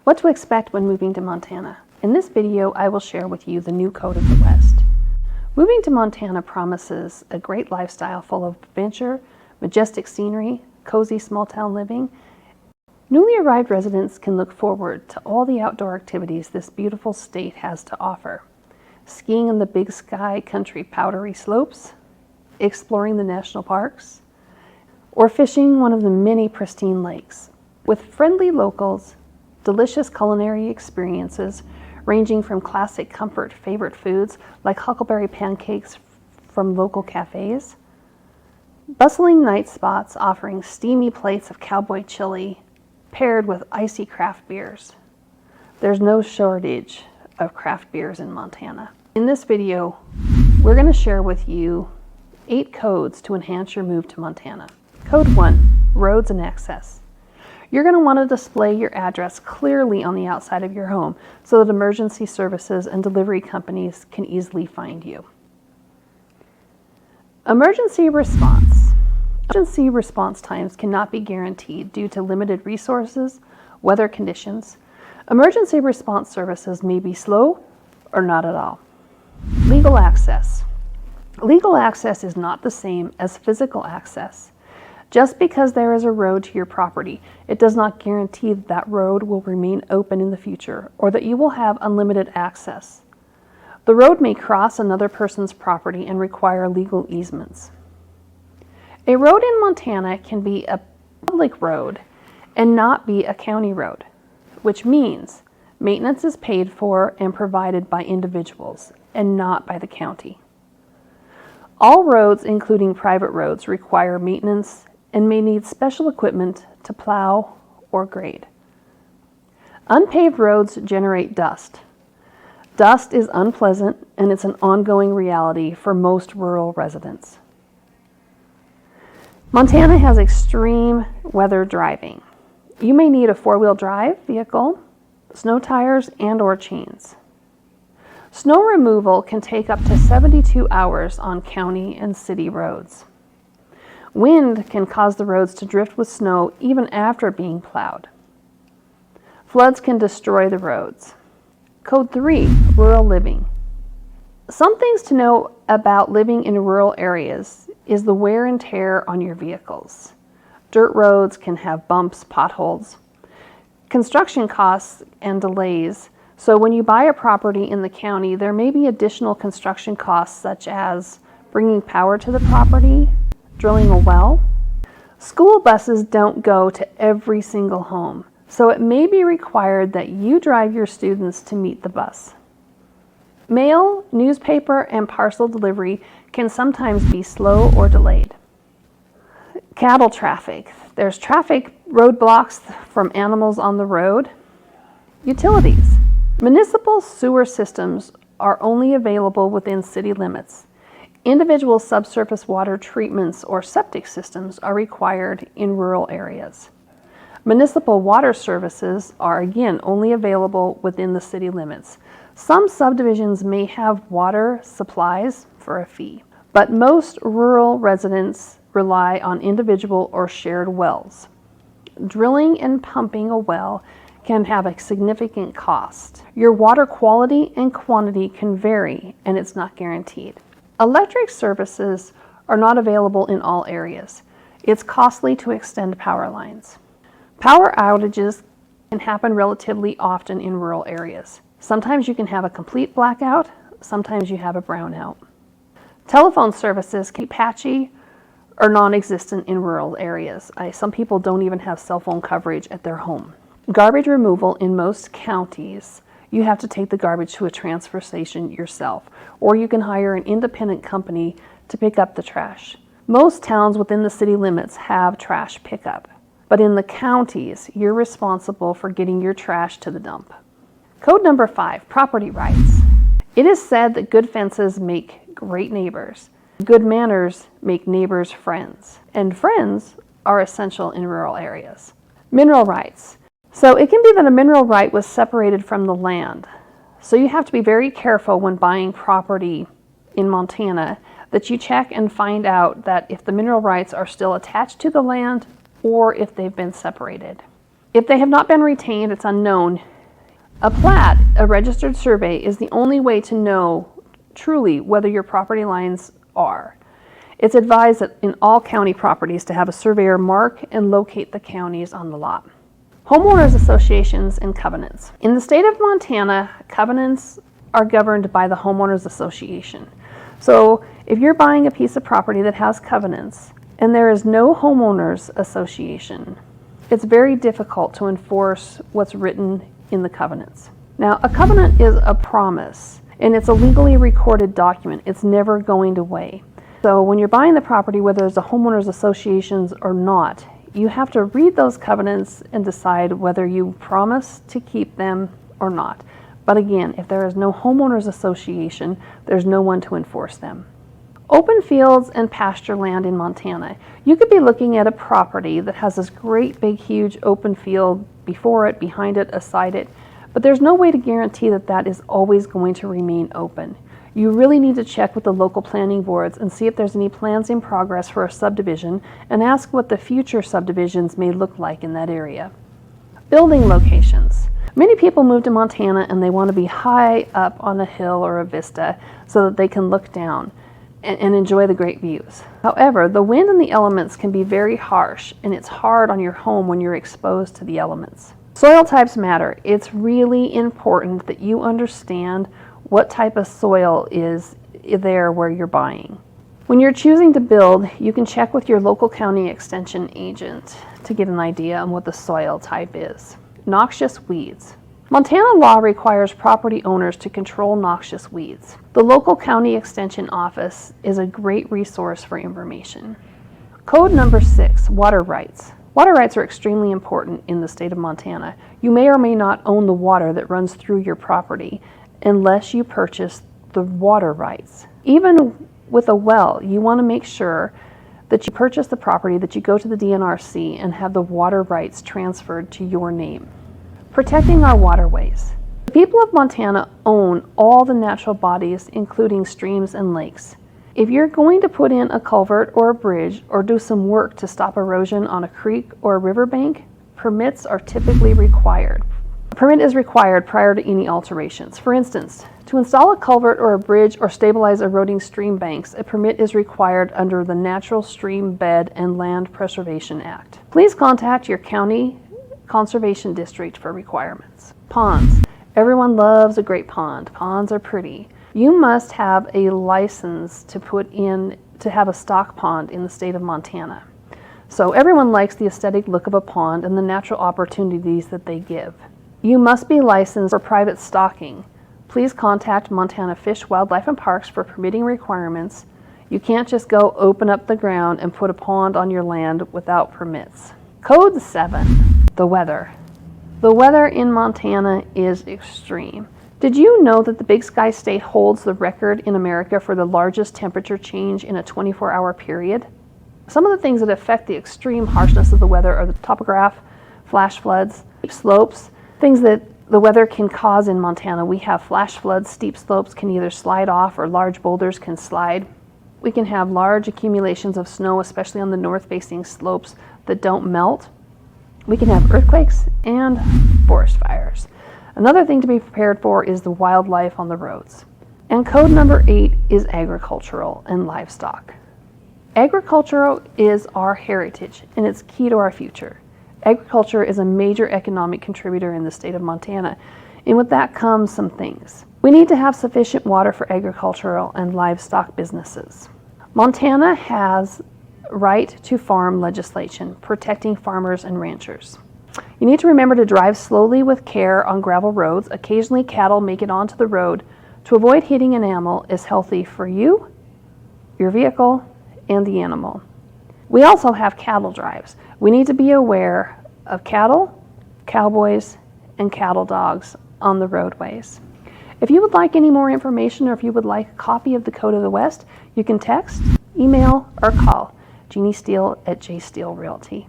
What to expect when moving to Montana. In this video, I will share with you the new code of the West. Moving to Montana promises a great lifestyle full of adventure, majestic scenery, cozy small town living. Newly arrived residents can look forward to all the outdoor activities this beautiful state has to offer. Skiing in the Big Sky Country powdery slopes, exploring the national parks, or fishing one of the many pristine lakes. With friendly locals, delicious culinary experiences ranging from classic comfort favorite foods like huckleberry pancakes from local cafes, bustling night spots offering steamy plates of cowboy chili paired with icy craft beers. There's no shortage of craft beers in Montana. In this video, we're going to share with you 8 codes to enhance your move to Montana. Code 1, roads and access. You're going to want to display your address clearly on the outside of your home so that emergency services and delivery companies can easily find you. Emergency response. Emergency response times cannot be guaranteed due to limited resources, weather conditions. Emergency response services may be slow or not at all. Legal access. Legal access is not the same as physical access. Just because there is a road to your property, it does not guarantee that that road will remain open in the future or that you will have unlimited access. The road may cross another person's property and require legal easements. A road in Montana can be a public road and not be a county road, which means maintenance is paid for and provided by individuals and not by the county. All roads, including private roads, require maintenance and may need special equipment to plow or grade. Unpaved roads generate dust. Dust is unpleasant and it's an ongoing reality for most rural residents. Montana has extreme weather driving. You may need a 4-wheel drive vehicle, snow tires, and/or chains. Snow removal can take up to 72 hours on county and city roads. Wind can cause the roads to drift with snow even after being plowed. Floods can destroy the roads. Code 3, rural living. Some things to know about living in rural areas is the wear and tear on your vehicles. Dirt roads can have bumps, potholes, construction costs, and delays. So when you buy a property in the county, there may be additional construction costs such as bringing power to the property, drilling a well. School buses don't go to every single home, so it may be required that you drive your students to meet the bus. Mail, newspaper, and parcel delivery can sometimes be slow or delayed. Cattle traffic. There's traffic roadblocks from animals on the road. Utilities. Municipal sewer systems are only available within city limits. Individual subsurface water treatments or septic systems are required in rural areas. Municipal water services are again only available within the city limits. Some subdivisions may have water supplies for a fee, but most rural residents rely on individual or shared wells. Drilling and pumping a well can have a significant cost. Your water quality and quantity can vary, and it's not guaranteed. Electric services are not available in all areas. It's costly to extend power lines. Power outages can happen relatively often in rural areas. Sometimes you can have a complete blackout, sometimes you have a brownout. Telephone services can be patchy or non-existent in rural areas. Some people don't even have cell phone coverage at their home. Garbage removal in most counties, you have to take the garbage to a transfer station yourself, or you can hire an independent company to pick up the trash. Most towns within the city limits have trash pickup, but in the counties, you're responsible for getting your trash to the dump. Code number 5, property rights. It is said that good fences make great neighbors. Good manners make neighbors friends, and friends are essential in rural areas. Mineral rights. So it can be that a mineral right was separated from the land. So you have to be very careful when buying property in Montana that you check and find out that if the mineral rights are still attached to the land or if they've been separated. If they have not been retained, it's unknown. A plat, a registered survey, is the only way to know truly whether your property lines are. It's advised that in all county properties to have a surveyor mark and locate the counties on the lot. Homeowners associations and covenants. In the state of Montana, covenants are governed by the homeowners association. So if you're buying a piece of property that has covenants and there is no homeowners association, it's very difficult to enforce what's written in the covenants. Now, a covenant is a promise, and it's a legally recorded document. It's never going away. So when you're buying the property, whether there's a homeowners associations or not, you have to read those covenants and decide whether you promise to keep them or not. But again, if there is no homeowners association, there's no one to enforce them. Open fields and pasture land in Montana. You could be looking at a property that has this great big huge open field before it, behind it, aside it, but there's no way to guarantee that that is always going to remain open. You really need to check with the local planning boards and see if there's any plans in progress for a subdivision and ask what the future subdivisions may look like in that area. Building locations. Many people move to Montana and they want to be high up on a hill or a vista so that they can look down and enjoy the great views. However, the wind and the elements can be very harsh, and it's hard on your home when you're exposed to the elements. Soil types matter. It's really important that you understand what type of soil is there where you're buying. When you're choosing to build, you can check with your local county extension agent to get an idea on what the soil type is. Noxious weeds. Montana law requires property owners to control noxious weeds. The local county extension office is a great resource for information. Code number 6, water rights. Water rights are extremely important in the state of Montana. You may or may not own the water that runs through your property unless you purchase the water rights. Even with a well, you want to make sure that you purchase the property, that you go to the DNRC and have the water rights transferred to your name. Protecting our waterways. The people of Montana own all the natural bodies, including streams and lakes. If you're going to put in a culvert or a bridge or do some work to stop erosion on a creek or a riverbank, permits are typically required. A permit is required prior to any alterations. For instance, to install a culvert or a bridge or stabilize eroding stream banks, a permit is required under the Natural Stream Bed and Land Preservation Act. Please contact your county conservation district for requirements. Ponds. Everyone loves a great pond. Ponds are pretty. You must have a license to have a stock pond in the state of Montana. So everyone likes the aesthetic look of a pond and the natural opportunities that they give. You must be licensed for private stocking. Please contact Montana Fish, Wildlife, and Parks for permitting requirements. You can't just go open up the ground and put a pond on your land without permits. Code 7, the weather. The weather in Montana is extreme. Did you know that the Big Sky State holds the record in America for the largest temperature change in a 24-hour period? Some of the things that affect the extreme harshness of the weather are the topograph, flash floods, steep slopes, things that the weather can cause in Montana. We have flash floods, steep slopes can either slide off or large boulders can slide. We can have large accumulations of snow, especially on the north-facing slopes that don't melt. We can have earthquakes and forest fires. Another thing to be prepared for is the wildlife on the roads. And code number 8 is agricultural and livestock. Agriculture is our heritage and it's key to our future. Agriculture is a major economic contributor in the state of Montana, and with that comes some things. We need to have sufficient water for agricultural and livestock businesses. Montana has right to farm legislation protecting farmers and ranchers. You need to remember to drive slowly with care on gravel roads. Occasionally cattle make it onto the road. To avoid hitting an animal is healthy for you, your vehicle, and the animal. We also have cattle drives. We need to be aware of cattle, cowboys, and cattle dogs on the roadways. If you would like any more information or if you would like a copy of the Code of the West, you can text, email, or call Jeannie Steele at jsteelerealty.